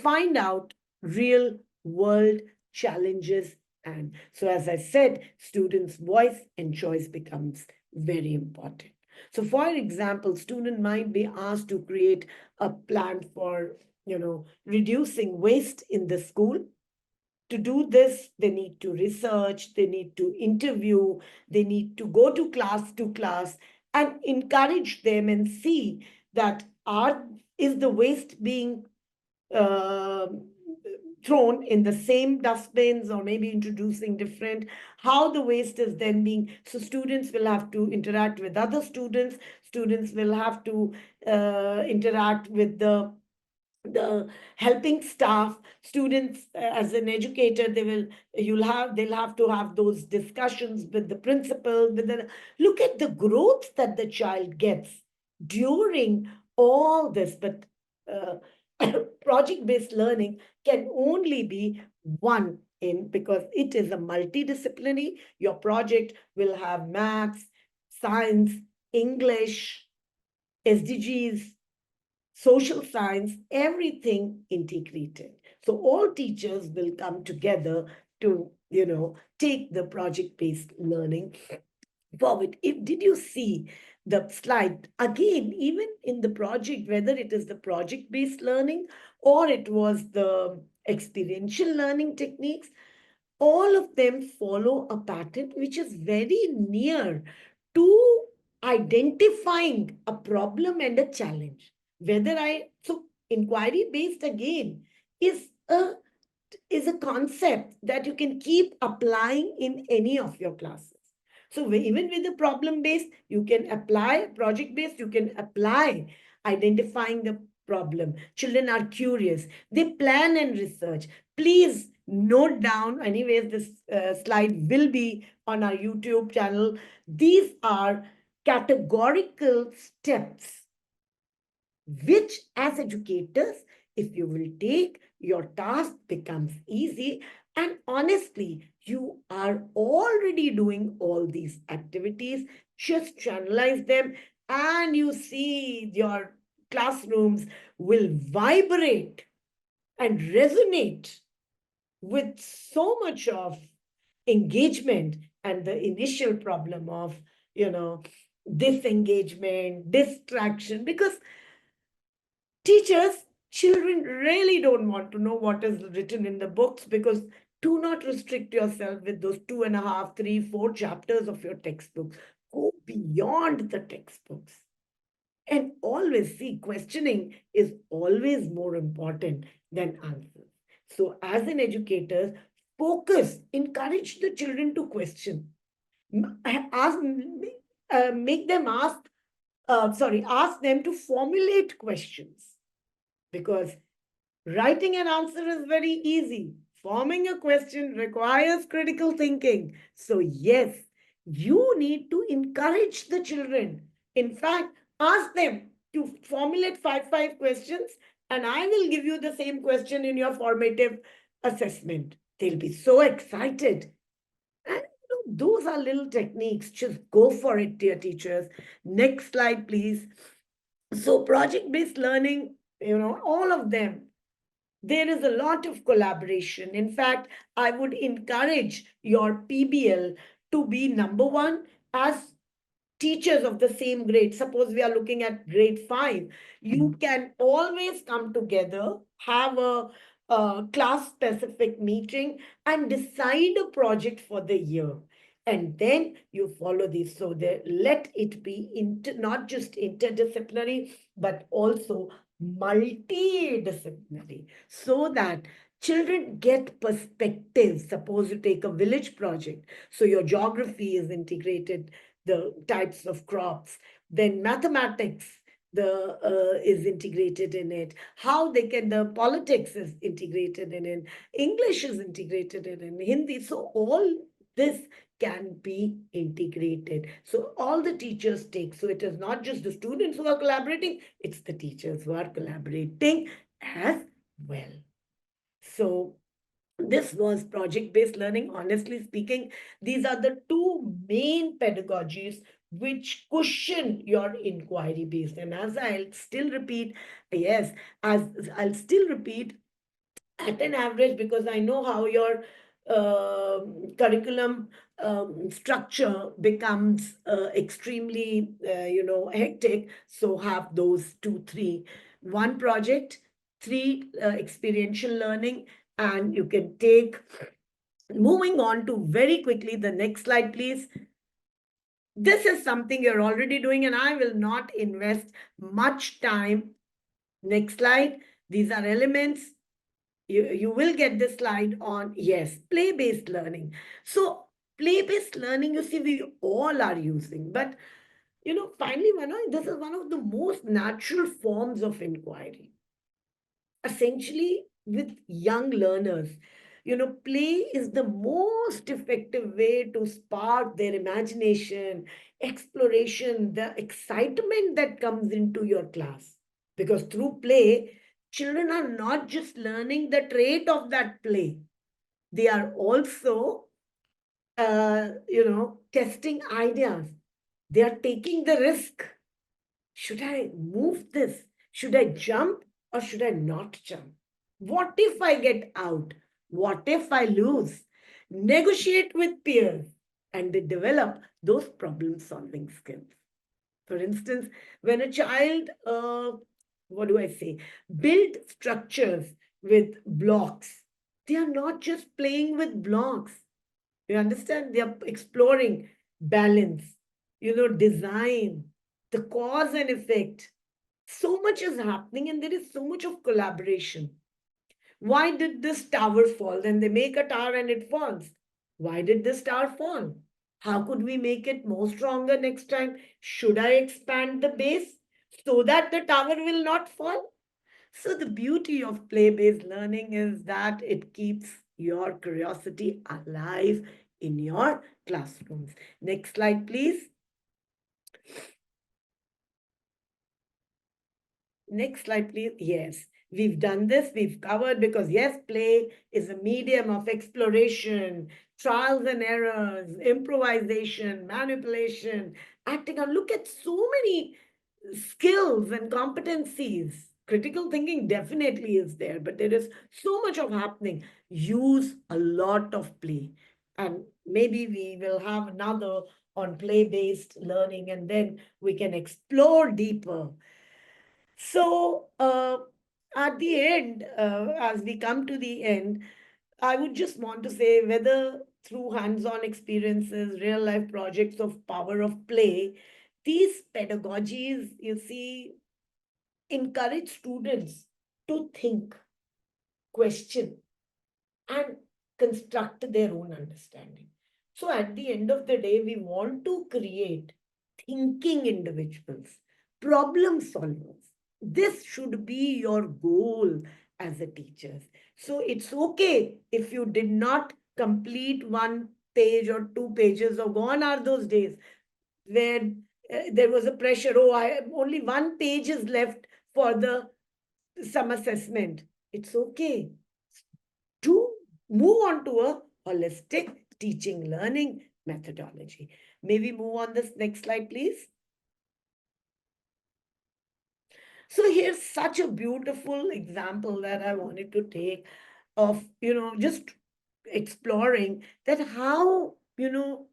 find out real world challenges. And so, as I said, students' voice and choice becomes very important. So, for example, student might be asked to create a plan for, reducing waste in the school. To do this, they need to research, they need to interview, they need to go to class and encourage them and see that is the waste being uh, thrown in the same dustbins, or maybe introducing different, how the waste is then being, so students will have to interact with other students will have to interact with the helping staff, students, as an educator, they'll have to have those discussions with the principal, look at the growth that the child gets during all this. But project-based learning can only be one in, because it is a multidisciplinary. Your project will have maths, science, English, SDGs, social science, everything integrated. So all teachers will come together to, take the project-based learning forward. Did you see the slide? Again, even in the project, whether it is the project-based learning or it was the experiential learning techniques, all of them follow a pattern which is very near to identifying a problem and a challenge. So inquiry based again is a concept that you can keep applying in any of your classes. So even with the problem based, you can apply, project based, you can apply identifying the problem. Children are curious, they plan and research. Please note down, anyways, this slide will be on our YouTube channel. These are categorical steps which, as educators, if you will take, your task becomes easy. And honestly, you are already doing all these activities. Just channelize them and you see your classrooms will vibrate and resonate with so much of engagement. And the initial problem of, disengagement, distraction, because teachers, children really don't want to know what is written in the books, because do not restrict yourself with those 2.5, 3, 4 chapters of your textbook. Go beyond the textbooks. And always see, questioning is always more important than answers. So as an educator, focus, encourage the children to question. Ask, make them ask them to formulate questions. Because writing an answer is very easy. Forming a question requires critical thinking. So yes, you need to encourage the children. In fact, ask them to formulate five questions, and I will give you the same question in your formative assessment. They'll be so excited. And those are little techniques. Just go for it, dear teachers. Next slide, please. So project-based learning, all of them, there is a lot of collaboration. In fact, I would encourage your PBL to be number one as teachers of the same grade. Suppose we are looking at grade 5, you can always come together, have a class specific meeting and decide a project for the year. And then you follow these. So let it be not just interdisciplinary, but also multidisciplinary, so that Children get perspective. Suppose you take a village project, so your geography is integrated, the types of crops, then mathematics the is integrated in it, how they can, the politics is integrated in it, English is integrated in Hindi. So all this can be integrated. So all the teachers take. So it is not just the students who are collaborating, it's the teachers who are collaborating as well. So this was project-based learning. Honestly speaking, these are the two main pedagogies which cushion your inquiry-based. And as I'll still repeat, yes, as I'll still repeat, at an average, because I know how your curriculum structure becomes extremely, hectic. So have those two, three, one project, three experiential learning, and you can take. Moving on to very quickly, the next slide, please. This is something you're already doing, and I will not invest much time. Next slide. These are elements. You will get this slide on, yes, play-based learning. So play-based learning, you see, we all are using. But, finally, Manoj, this is one of the most natural forms of inquiry. Essentially, with young learners, play is the most effective way to spark their imagination, exploration, the excitement that comes into your class. Because through play, children are not just learning the trait of that play, they are also, testing ideas. They are taking the risk. Should I move this? Should I jump or should I not jump? What if I get out? What if I lose? Negotiate with peers, and they develop those problem solving skills. For instance, when a child, what do I say, build structures with blocks, they are not just playing with blocks. You understand? They are exploring balance, design, the cause and effect. So much is happening, and there is so much of collaboration. Why did this tower fall? Then they make a tower and it falls. Why did this tower fall? How could we make it more stronger next time? Should I expand the base so that the tower will not fall? So the beauty of play-based learning is that it keeps your curiosity alive in your classrooms. Next slide, please. Next slide, please. Yes, we've done this. We've covered, because yes, play is a medium of exploration, trials and errors, improvisation, manipulation, acting on. Look at so many skills and competencies. Critical thinking definitely is there, but there is so much of happening. Use a lot of play. And maybe we will have another on play-based learning, and then we can explore deeper. So, at the end, as we come to the end, I would just want to say, whether through hands-on experiences, real-life projects of power of play, these pedagogies, you see, encourage students to think, question, and construct their own understanding. So at the end of the day, we want to create thinking individuals, problem solvers. This should be your goal as a teacher. So it's okay if you did not complete one page or 2 pages, or gone are those days where there was a pressure, oh, I only 1 page is left for the some assessment. It's okay to move on to a holistic teaching learning methodology. May we move on this next slide, please? So here's such a beautiful example that I wanted to take of, just exploring that how,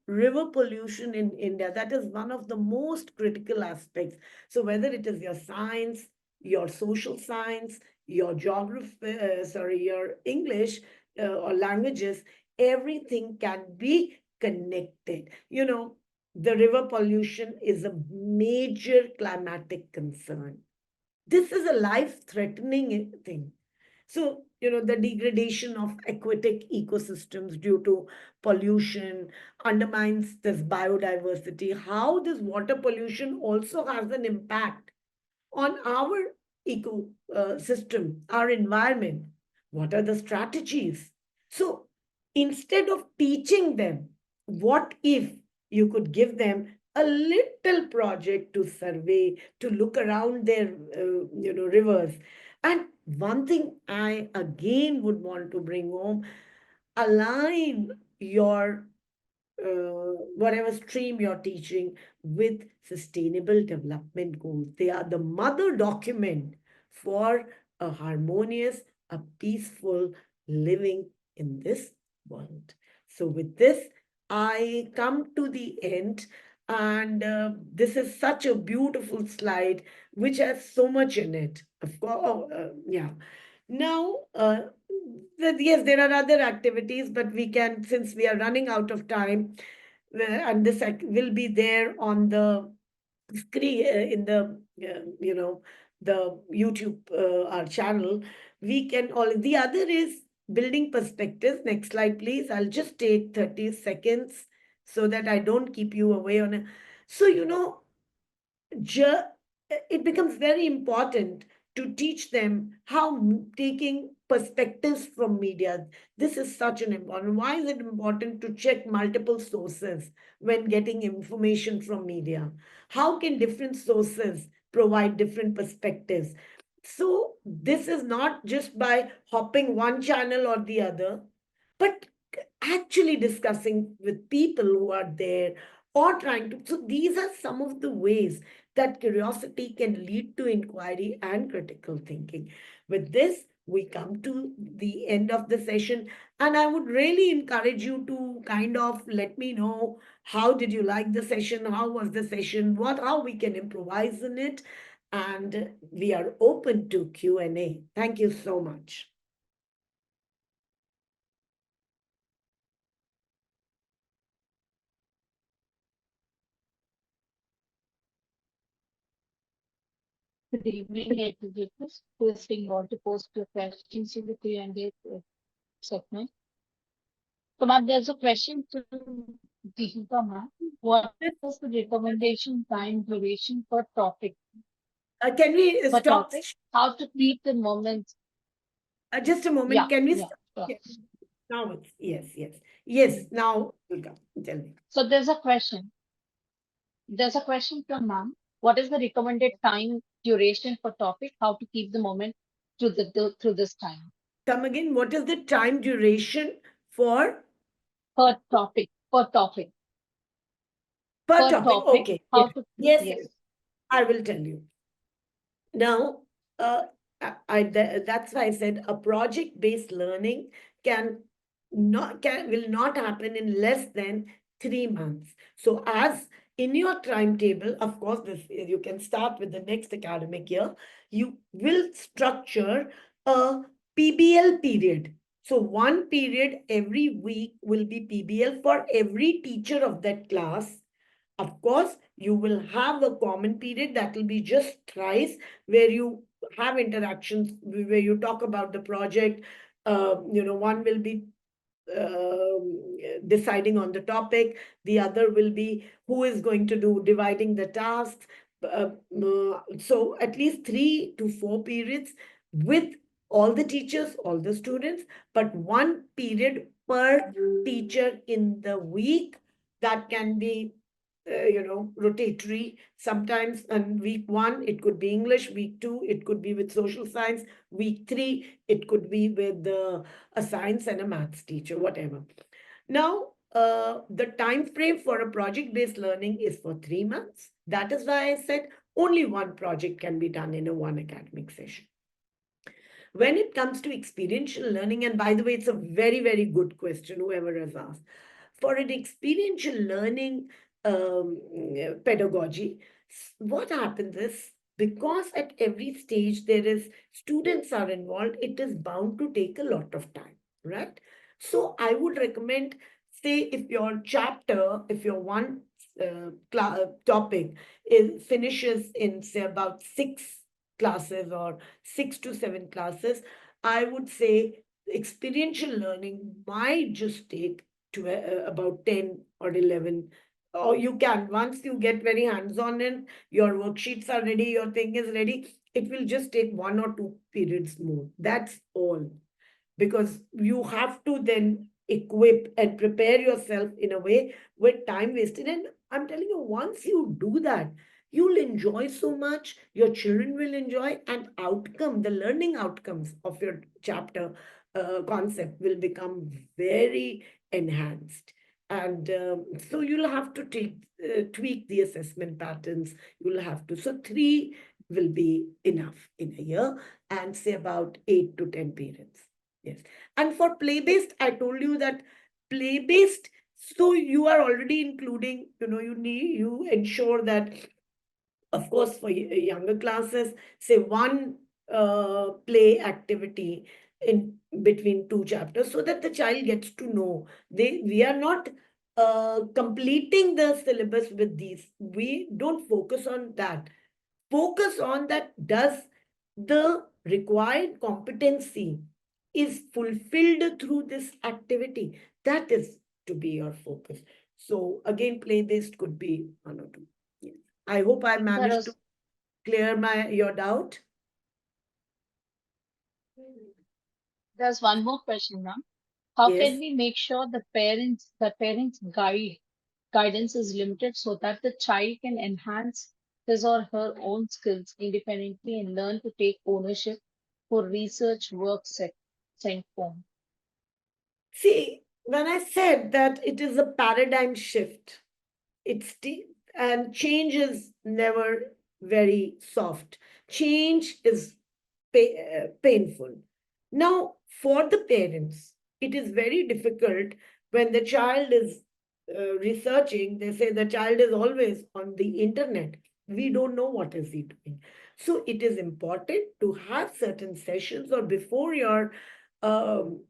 river pollution in India, that is one of the most critical aspects. So whether it is your science, your social science, your geography, your English or languages, everything can be connected. The river pollution is a major climatic concern. This is a life-threatening thing. So, the degradation of aquatic ecosystems due to pollution undermines this biodiversity. How this water pollution also has an impact on our ecosystem, our environment. What are the strategies? So instead of teaching them, what if you could give them a little project to survey, to look around their, rivers? And one thing I again would want to bring home, align your whatever stream you're teaching with sustainable development goals. They are the mother document for a harmonious, a peaceful living in this world. So, with this, I come to the end, and this is such a beautiful slide which has so much in it. Of course, yeah. Now, yes, there are other activities, but we can, since we are running out of time, and this will be there on the screen in the, the YouTube, our channel. We can all, the other is building perspectives. Next slide, please. I'll just take 30 seconds so that I don't keep you away on it. So, it becomes very important to teach them how taking perspectives from media. This is such an important. Why is it important to check multiple sources when getting information from media? How can different sources provide different perspectives? So this is not just by hopping one channel or the other, but actually discussing with people who are there, or trying to. So these are some of the ways that curiosity can lead to inquiry and critical thinking. With this, we come to the end of the session, and I would really encourage you to kind of let me know, how did you like the session? How was the session? How we can improvise in it? And we are open to Q&A. Thank you so much. Good evening, educators. First thing, want to post your questions in the Q&A segment. So, ma'am, there's a question to Deepika, ma'am. What is the recommendation time duration per topic? Can we Per stop? topic? How to treat the moment? Just a moment. Yeah, Can we yeah, stop? sure. Yes. Now it's yes. Now, Durga, tell me. So there's a question. There's a question from ma'am. What is the recommended time duration per topic? How to keep the moment through this time? Come again. What is the time duration for Per topic, per topic, per per topic? topic. Okay. How to Yes. yes. I will tell you. Now, that's why I said a project-based learning will not happen in less than 3 months. So, as in your timetable, of course, this you can start with the next academic year. You will structure a PBL period. So, one period every week will be PBL for every teacher of that class. Of course, you will have a common period that will be just thrice, where you have interactions, where you talk about the project. One will be deciding on the topic, the other will be who is going to do dividing the tasks. So at least 3 to 4 periods with all the teachers, all the students, but one period per teacher in the week. That can be rotatory. Sometimes on week 1, it could be English. Week 2, it could be with social science. Week 3, it could be with a science and a maths teacher, whatever. Now, the time frame for a project-based learning is for 3 months. That is why I said only one project can be done in a one academic session. When it comes to experiential learning, and by the way, it's a very, very good question, whoever has asked. For an experiential learning pedagogy, what happens is, because at every stage there is students are involved, it is bound to take a lot of time, right? So I would recommend, say, if your chapter, if your one topic finishes in, say, about 6 classes or 6 to 7 classes, I would say experiential learning might just take to about 10 or 11. Or you can, once you get very hands on and your worksheets are ready, your thing is ready, it will just take 1 or 2 periods more. That's all, because you have to then equip and prepare yourself in a way with time wasted. And I'm telling you, once you do that, you'll enjoy so much, your children will enjoy, and outcome, the learning outcomes of your chapter concept will become very enhanced. And so you'll have to tweak the assessment patterns. You'll have to. So three will be enough in a year, and say about 8 to 10 periods. Yes. And for play-based, I told you that play-based, so you are already including, you ensure that, of course, for younger classes, say one play activity in between two chapters, so that the child gets to know. We are not completing the syllabus with these. We don't focus on that. Focus on that, does the required competency is fulfilled through this activity. That is to be your focus. So again, play based could be 1 or 2. Yes. I hope I There managed to is clear your doubt. there's one more question, ma'am. How can Yes. we make sure the parents guidance is limited so that the child can enhance his or her own skills independently and learn to take ownership for research work sent home? See, when I said that it is a paradigm shift, it's and change is never very soft. Change is painful. Now, for the parents, it is very difficult when the child is researching. They say the child is always on the internet. We don't know what is he doing. So it is important to have certain sessions, or before your um,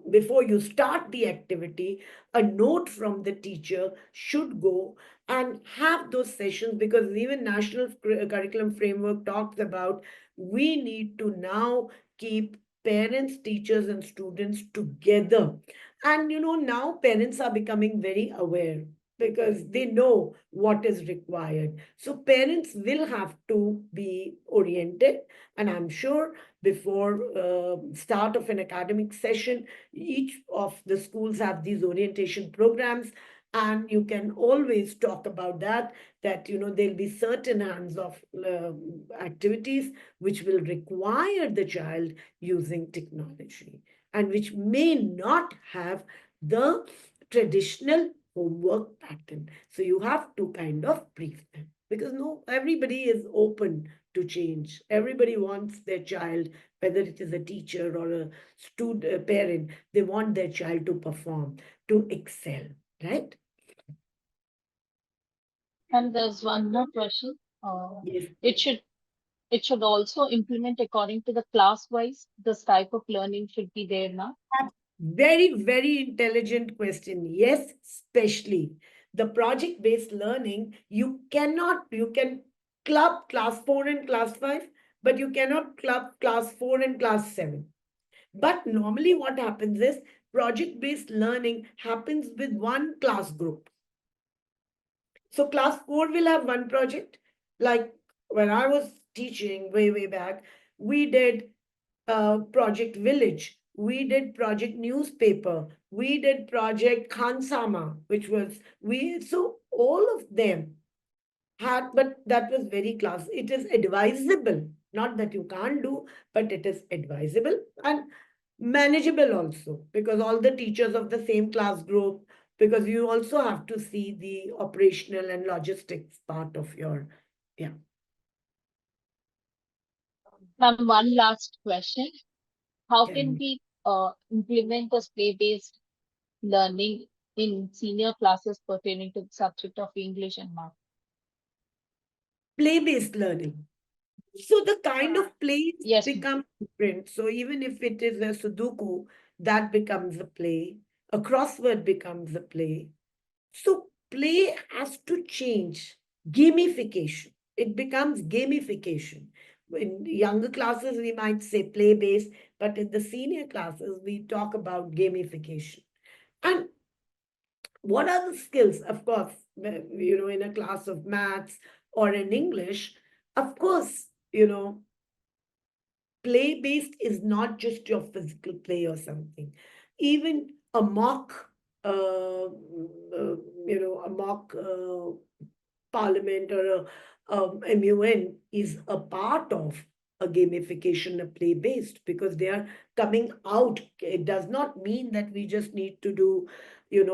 before you start the activity, a note from the teacher should go and have those sessions, because even national curriculum framework talks about we need to now keep parents, teachers, and students together. And now parents are becoming very aware, because they know what is required. So parents will have to be oriented, and I'm sure before start of an academic session, each of the schools have these orientation programs, and you can always talk about that there'll be certain hands-off activities which will require the child using technology, and which may not have the traditional homework pattern. So you have to kind of brief them, because no, everybody is open to change. Everybody wants their child, whether it is a teacher or a student, a parent, they want their child to perform, to excel, right? And there's one more question. Uh, Yes. it should it should also implement according to the class wise. This type of learning should be there now. Very, very intelligent question. Yes, especially the project-based learning, you can club class 4 and class 5, but you cannot club class 4 and class 7. But normally what happens is project-based learning happens with one class group. So class 4 will have one project. Like when I was teaching way back, we did Project Village. We did Project Newspaper. We did Project Khansama, which was so all of them had, but that was very class. It is advisable, not that you can't do, but it is advisable and manageable also, because all the teachers of the same class group, because you also have to see the operational and logistics part of your, yeah. One last question. How Tell can me. we implement this play-based learning in senior classes pertaining to the subject of English and math? Play-based learning. So the kind of plays Yes, ma'am. become different. So even if it is a Sudoku, that becomes a play. A crossword becomes a play. So play has to change. Gamification. It becomes gamification. In younger classes, we might say play based, but in the senior classes, we talk about gamification. And what are the skills? Of course, in a class of maths or in English, of course, play based is not just your physical play or something. Even a mock, a mock parliament or a MUN is a part of a gamification, a play based, because they are coming out. It does not mean that we just need to do,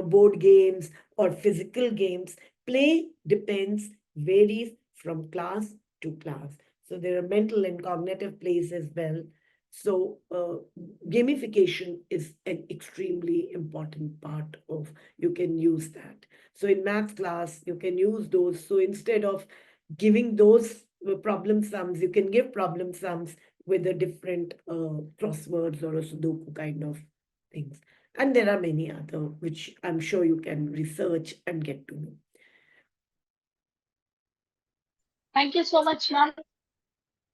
board games or physical games. Play depends, varies from class to class. So there are mental and cognitive plays as well. So gamification is an extremely important part of, you can use that. So in math class, you can use those. So instead of giving those problem sums, you can give problem sums with a different crosswords or a Sudoku kind of things. And there are many other, which I'm sure you can research and get to know. Thank you so much, ma'am.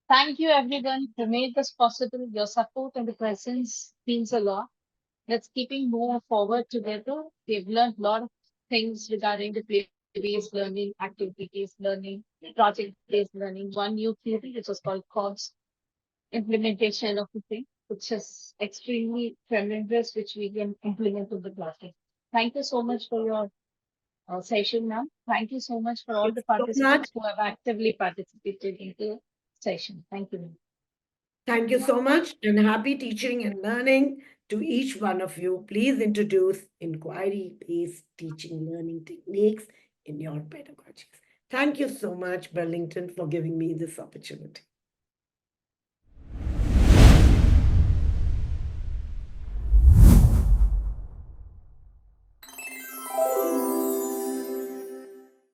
Thank you, everyone, who made this possible. Your support and the presence means a lot. Let's keeping moving forward together. We've learned a lot of things regarding the play-based learning, activity-based learning, project-based learning. One new theory, which was called COBS, implementation of the thing, which is extremely tremendous, which we can implement in the classroom. Thank you so much for your session, ma'am. Thank you so much for all Thank the you so much. participants who have actively participated in the session. Thank you, ma'am. Thank you so much, and happy teaching and learning to each one of you. Please introduce inquiry-based teaching learning techniques in your pedagogies. Thank you so much, Burlington, for giving me this opportunity.